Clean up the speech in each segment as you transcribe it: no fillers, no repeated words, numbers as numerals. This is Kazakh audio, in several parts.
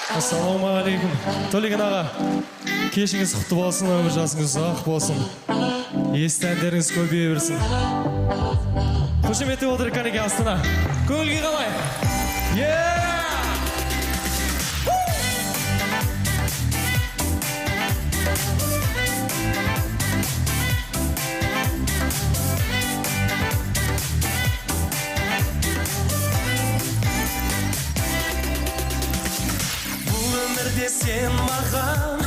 Ассалаумағалейкум. Төлеген аға, кешіңіз құтты болсын, өмір жасыңыз ұзақ болсын. Есті әндеріңіз көбейе берсін. Қошеметтеп отыр Канеке Астана. Көңілге қалай? Сен маған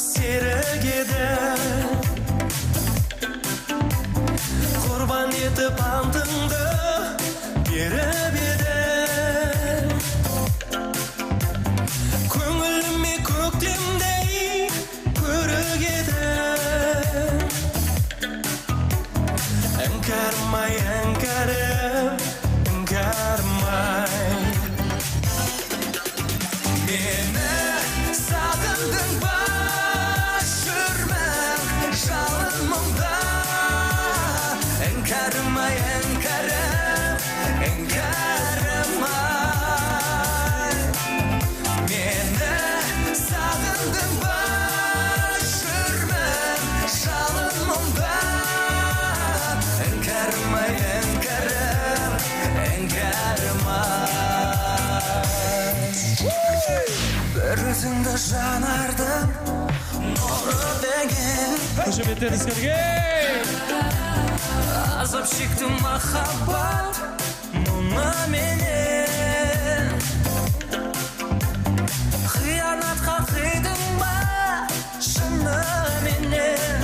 серік едің, құрбан етіп антыңды беріп едің. Көңіліме көктемдей көрік едің. Іңкәрмай, іңкәрім, іңкәрмай. Мені сағындың ба, жүрмін жалын мұңда. Іңкәрмай, іңкәрім, іңкәрмай. Мені сағындың ба, жүрмін жалын мұңда. Іңкәрмай, іңкәрім, іңкәрмай. Bir өзіңді жанардың нұры деген. Қошеметтер ескерге. Азап шектім махаббат мұны менен. Қиянатқа қидың ба шыны менен.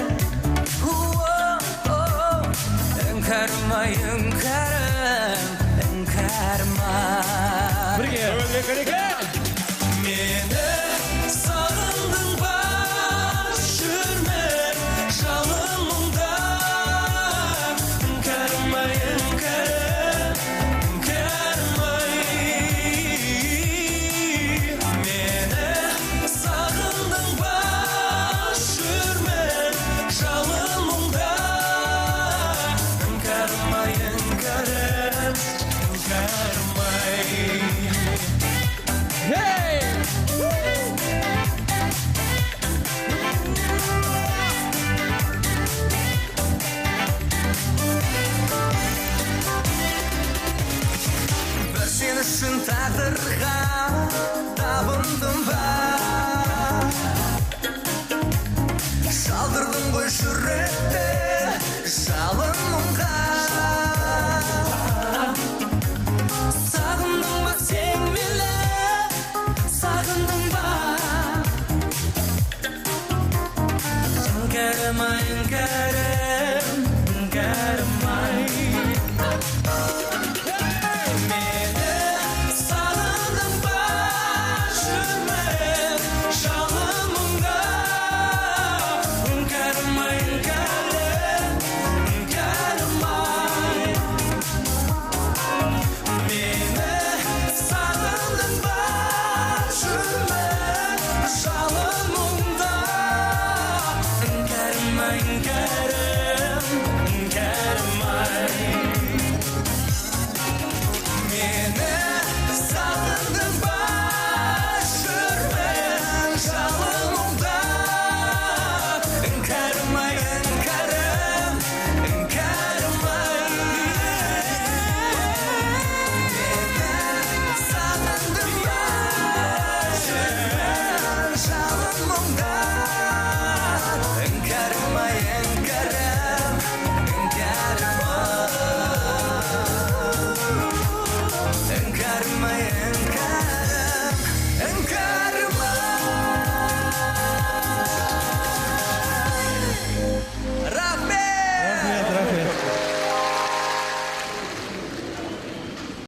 Іңкәрмай, іңкәрім, іңкәрмай. Бірге, өлге Канеке. Мені сағындың ба, жүрмін жалын мұңда. Іңкәрмай, іңкәрім, іңкәрмай. Мені сағындың ба, жүрмін жалын мұңда. Іңкәрмай, іңкәрім, іңкәрмай. Бір сен үшін тағдырға табындым ба, шалдырдың ғой жүректі жалын мұңға. Сағындың ба сен мені, сағындың ба. Іңкәрмай, іңкәрім, іңкәрмай. Мені сағындың ба, жүрмін жалын мұңда. Іңкәрмай, іңкәрім, іңкәрмай. Мені сағындың ба, жүрмін жалын мұңда. Іңкәрмай, іңкәрім, іңкәрмай. Мені сағындың ба, жүрмін жалын мұңда. Іңкәрмай, іңкәрім, іңкәрмай. Мені сағындың ба, жүрмін жалын мұңда. Іңкәрмай, іңкәрім, іңкәрмай. Іңкәрмай, іңкәрім.